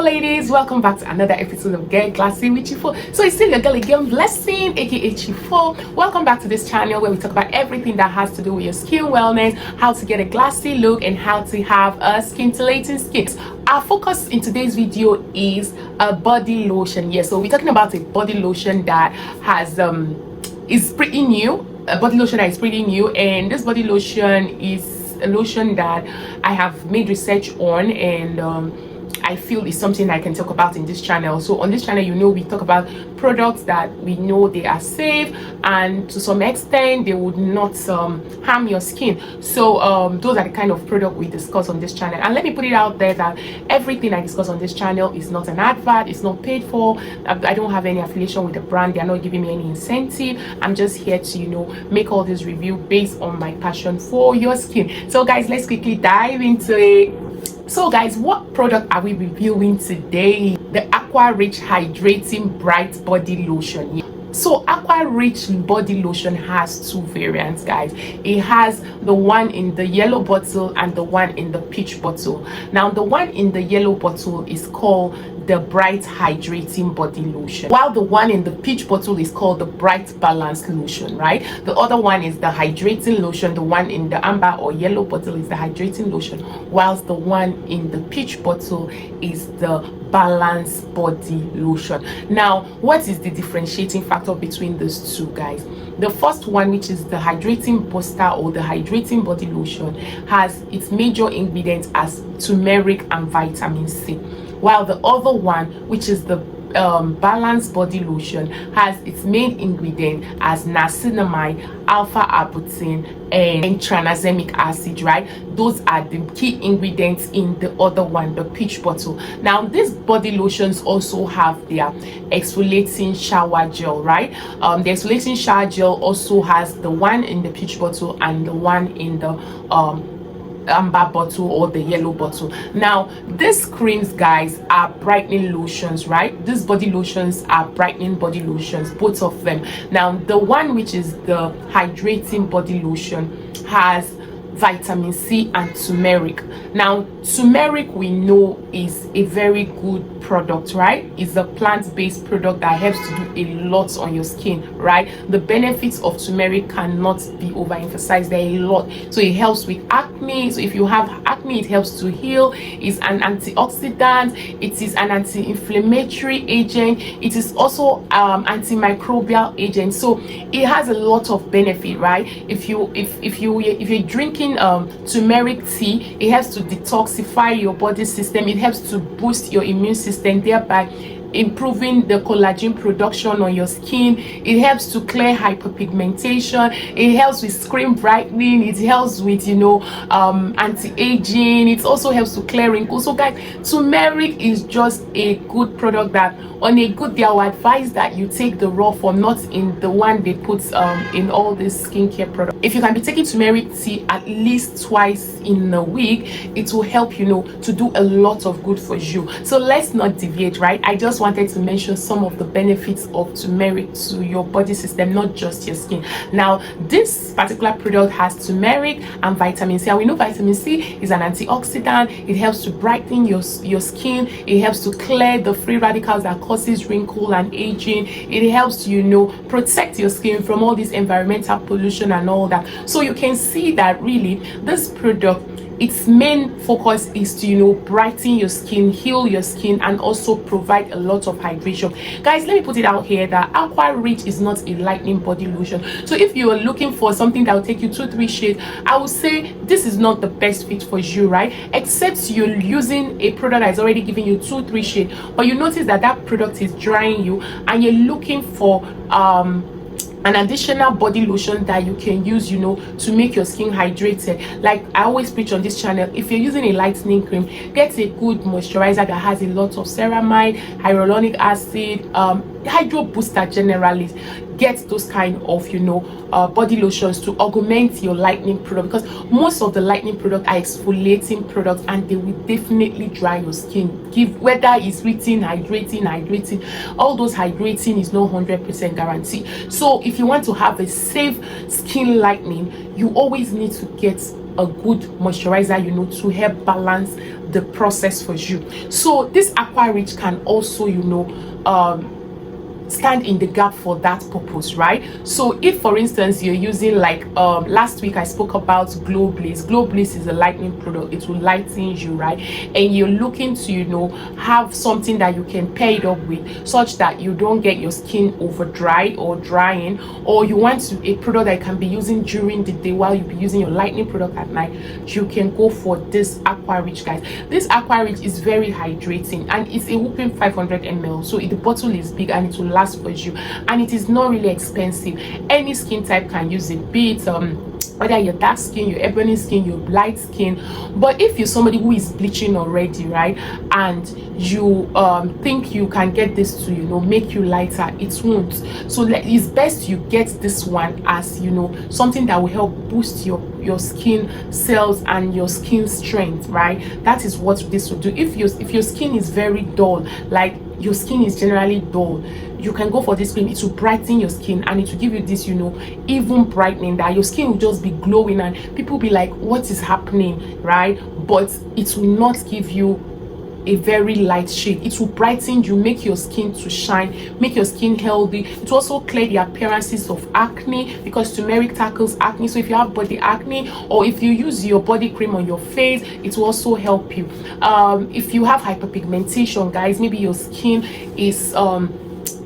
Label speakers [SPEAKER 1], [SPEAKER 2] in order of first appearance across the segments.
[SPEAKER 1] Hello ladies, welcome back to another episode of Get Glassy with Chifo. So it's still your girl again, Blessing aka Chifo. Welcome back to this channel where we talk about everything that has to do with your skin wellness, how to get a glassy look, and how to have a scintillating skin. Our focus in today's video is a body lotion. So we're talking about a body lotion that has is pretty new. A body lotion that is pretty new, and this body lotion is a lotion that I have made research on, and I feel is something I can talk about in this channel. So on this channel, we talk about products that we know they are safe, and to some extent they would not harm your skin. So those are the kind of product we discuss on this channel. And let me put it out there that everything I discuss on this channel is not an advert, it's not paid for. I don't have any affiliation with the brand, they're not giving me any incentive. I'm just here to make all this review based on my passion for your skin. So guys, let's quickly dive into it. So guys, what product are we reviewing today? The Aqua Rich Hydrating Bright Body Lotion. So Aqua Rich body lotion has two variants, guys. It has the one in the yellow bottle and the one in the peach bottle. Now the one in the yellow bottle is called the Bright Hydrating Body Lotion, while the one in the peach bottle is called the Bright Balanced Lotion, right? The other one is the Hydrating Lotion. The one in the amber or yellow bottle is the Hydrating Lotion, whilst the one in the peach bottle is the Balanced Body Lotion. Now, what is the differentiating factor between those two, guys? The first one, which is the Hydrating Booster or the Hydrating Body Lotion, has its major ingredients as turmeric and vitamin C, while the other one, which is the Balanced Body Lotion, has its main ingredient as niacinamide, alpha arbutin, and tranexamic acid, right? Those are the key ingredients in the other one, the peach bottle. Now these body lotions also have their exfoliating shower gel, right? The exfoliating shower gel also has the one in the peach bottle and the one in the amber bottle or the yellow bottle. Now these creams, guys, are brightening lotions, right? These body lotions are brightening body lotions, both of them. Now the one which is the Hydrating Body Lotion has vitamin C and turmeric. Now turmeric, we know, is a very good product, right? It's a plant-based product that helps to do a lot on your skin, right? The benefits of turmeric cannot be overemphasized. There are a lot. So it helps with acne. So if you have acne, it helps to heal. It's an antioxidant, it is an anti-inflammatory agent, it is also antimicrobial agent. So it has a lot of benefit, right? If you're drinking turmeric tea, it helps to detoxify your body system, it helps to boost your immune system, thereby improving the collagen production on your skin. It helps to clear hyperpigmentation, it helps with screen brightening, it helps with anti-aging, it also helps to clear wrinkles. So guys, turmeric is just a good product that on a good day I will advise that you take the raw form, not in the one they put in all these skincare products. If you can be taking turmeric tea at least twice in a week, it will help to do a lot of good for you. So let's not deviate, right? I just wanted to mention some of the benefits of turmeric to your body system, not just your skin. Now this particular product has turmeric and vitamin C, and we know vitamin C is an antioxidant. It helps to brighten your skin, it helps to clear the free radicals that causes wrinkle and aging, it helps to protect your skin from all this environmental pollution and all that. So you can see that really this product, its main focus is to brighten your skin, heal your skin, and also provide a lot of hydration. Guys, let me put it out here that Aqua Rich is not a lightening body lotion. So if you are looking for something that will take you 2-3 shades, I would say this is not the best fit for you, right? Except you're using a product that is already giving you 2-3 shades, but you notice that that product is drying you and you're looking for an additional body lotion that you can use to make your skin hydrated. Like I always preach on this channel, if you're using a lightening cream, get a good moisturizer that has a lot of ceramide, hyaluronic acid, hydro booster. Generally get those kind of body lotions to augment your lightening product, because most of the lightening product are exfoliating products and they will definitely dry your skin. Whether it's written hydrating, all those hydrating is not 100% guarantee. So if you want to have a safe skin lightening, you always need to get a good moisturizer, you know, to help balance the process for you. So this Aqua Rich can also, you know, stand in the gap for that purpose, right? So if for instance you're using, like last week I spoke about Glow Blaze. Glow Blaze is a lightening product. It will lighten you, right? And you're looking to, you know, have something that you can pair it up with, such that you don't get your skin over dry or drying, or you want to, a product that you can be using during the day while you be using your lightening product at night. You can go for this Aqua Rich, guys. This Aqua Rich is very hydrating, and it's a whopping 500 ml, so the bottle is big and it will last for you, and it is not really expensive. Any skin type can use it, be it whether you're dark skin, your ebony skin, your light skin. But if you're somebody who is bleaching already, right, and you think you can get this to, you know, make you lighter, it won't. So it's best you get this one as, you know, something that will help boost your skin cells and your skin strength, right? That is what this will do. If your skin is very dull, like your skin is generally dull, you can go for this cream. It will brighten your skin, and it will give you this, you know, even brightening, that your skin will just be glowing and people will be like, what is happening, right? But it will not give you a very light shade. It will brighten you, make your skin to shine, make your skin healthy. It will also clear the appearances of acne, because turmeric tackles acne. So if you have body acne, or if you use your body cream on your face, it will also help you. If you have hyperpigmentation, guys, maybe your skin is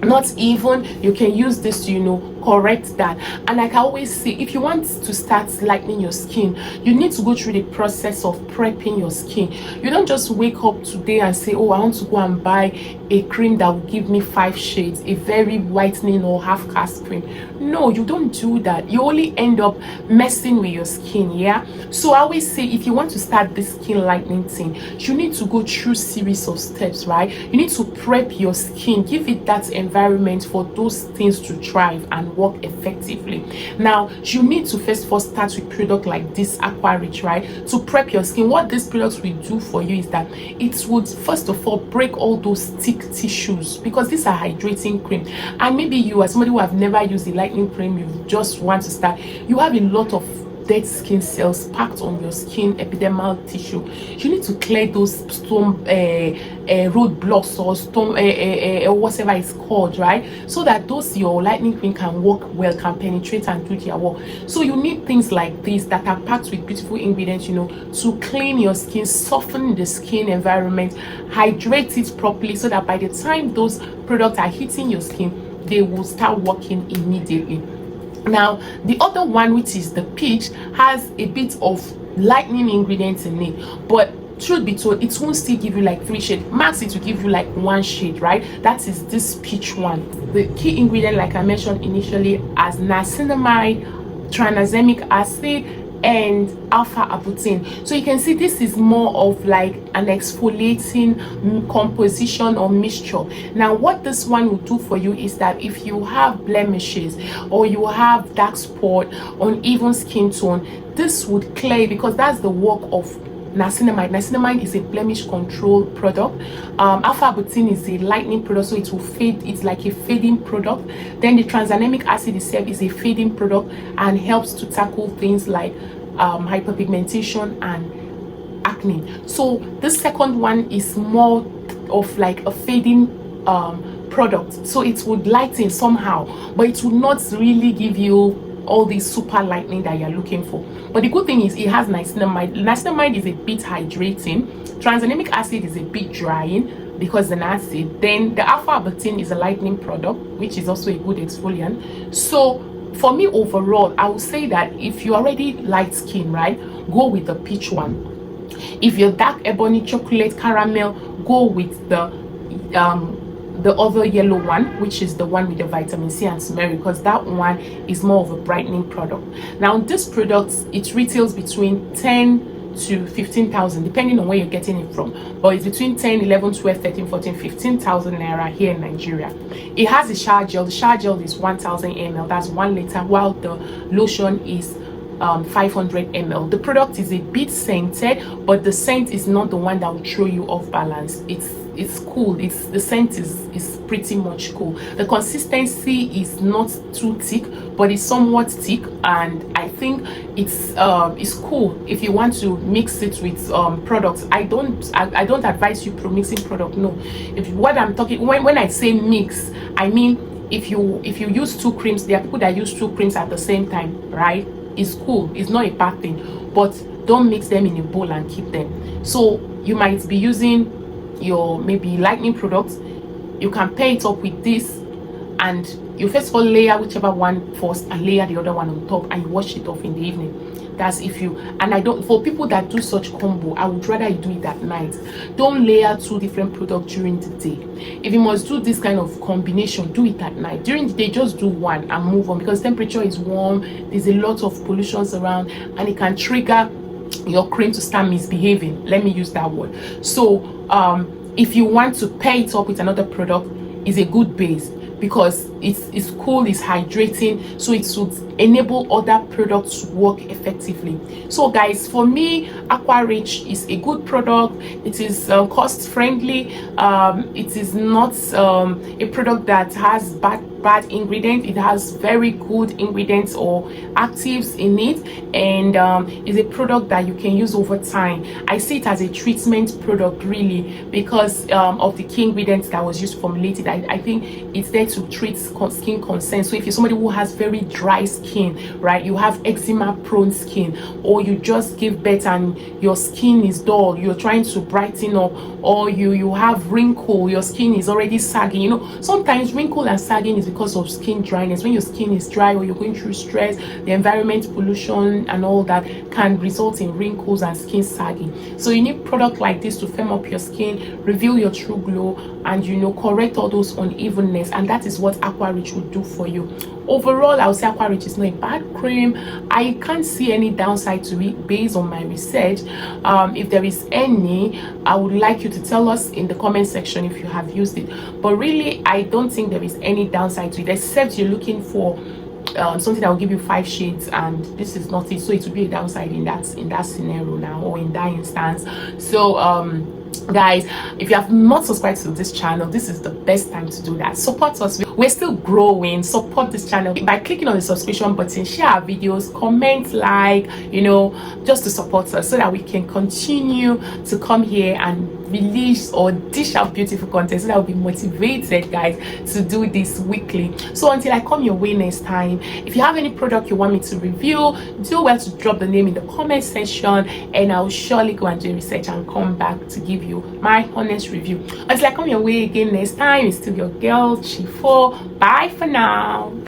[SPEAKER 1] not even, you can use this to, you know, correct that. And like I always say, if you want to start lightening your skin, you need to go through the process of prepping your skin. You don't just wake up today and say, oh, I want to go and buy a cream that will give me 5 shades, a very whitening or half cast cream. No, you don't do that. You only end up messing with your skin. Yeah, so I always say, if you want to start this skin lightening thing, you need to go through series of steps, right? You need to prep your skin, give it that environment for those things to thrive and work effectively. Now you need to first start with product like this Aqua Rich, right, to prep your skin. What this product will do for you is that it would first of all break all those thick tissues, because these are hydrating cream. And maybe you are somebody who have never used a lightening cream, you just want to start, you have a lot of dead skin cells packed on your skin epidermal tissue. You need to clear those stone roadblocks or stone whatever it's called, right, so that those your lightening cream can work well, can penetrate and do their work. So you need things like this that are packed with beautiful ingredients, you know, to clean your skin, soften the skin environment, hydrate it properly, so that by the time those products are hitting your skin, they will start working immediately. Now the other one, which is the peach, has a bit of lightening ingredients in it, but truth be told, it won't still give you like 3 shades. Max, it will give you like 1 shade, right? That is this peach one. The key ingredient, like I mentioned initially, as niacinamide, tranexamic acid, and alpha arbutin. So you can see this is more of like an exfoliating composition or mixture. Now what this one will do for you is that if you have blemishes or you have dark spot, uneven skin tone, this would clear, because that's the work of niacinamide. Niacinamide is a blemish control product. Alpha arbutin is a lightening product, so it will fade. It's like a fading product. Then the tranexamic acid itself is a fading product and helps to tackle things like hyperpigmentation and acne. So this second one is more of like a fading product, so it would lighten somehow, but it will not really give you all these super lightening that you're looking for. But the good thing is it has niacinamide. Niacinamide is a bit hydrating, tranexamic acid is a bit drying because an acid, then the alpha arbutin is a lightening product, which is also a good exfoliant. So for me overall, I would say that if you're already light skin, right, go with the peach one. If you're dark ebony, chocolate, caramel, go with the other yellow one, which is the one with the vitamin C and turmeric, because that one is more of a brightening product. Now this product, it retails between 10 to 15,000 depending on where you're getting it from, but it's between 10, 11, 12, 13, 14, 15,000 naira here in Nigeria. It has a shower gel. The shower gel is 1,000 ml, that's 1 liter, while the lotion is 500 ml. The product is a bit scented, but the scent is not the one that will throw you off balance. It's it's cool. It's the scent is pretty much cool. The consistency is not too thick, but it's somewhat thick, and I think it's cool if you want to mix it with products. I don't advise you mixing product. No, if what I'm talking when I say mix, I mean if you use two creams, there are people that use two creams at the same time, right? It's cool, it's not a bad thing, but don't mix them in a bowl and keep them. So you might be using your maybe lightening products. You can pair it up with this, and you first of all layer whichever one first and layer the other one on top, and you wash it off in the evening. That's if you, and I don't, for people that do such combo, I would rather you do it at night. Don't layer two different products during the day. If you must do this kind of combination, do it at night. During the day, just do one and move on, because temperature is warm, there's a lot of pollutions around, and it can trigger your cream to start misbehaving. Let me use that word. So if you want to pair it up with another product, is a good base, because it's cool, it's hydrating, so it should enable other products to work effectively. So guys, for me, Aqua Rich is a good product. It is cost friendly. It is not a product that has bad ingredients. It has very good ingredients or actives in it, and is a product that you can use over time. I see it as a treatment product, really, because of the key ingredients that was used formulated. I think it's there to treat skin concerns. So if you're somebody who has very dry skin, right, you have eczema prone skin, or you just give birth and your skin is dull, you're trying to brighten up, or you have wrinkle, your skin is already sagging. You know, sometimes wrinkle and sagging is because of skin dryness. When your skin is dry, or you're going through stress, the environment, pollution and all that can result in wrinkles and skin sagging. So you need product like this to firm up your skin, reveal your true glow, and correct all those unevenness. And that is what Aqua Rich will do for you. Overall, I would say Aqua Rich is not a bad cream. I can't see any downside to it based on my research. If there is any, I would like you to tell us in the comment section if you have used it. But really, I don't think there is any downside to it, except you're looking for something that will give you 5 shades, and this is not it. So it would be a downside in that scenario now, or in that instance. So guys, if you have not subscribed to this channel, this is the best time to do that. Support us. We're still growing. Support this channel by clicking on the subscription button, share our videos, comment, like, just to support us, so that we can continue to come here and release or dish out beautiful content, so that we'll be motivated, guys, to do this weekly. So until I come your way next time, if you have any product you want me to review, do well to drop the name in the comment section, and I'll surely go and do research and come back to give you my honest review. Until I come your way again next time, it's still your girl Chifo. Bye for now.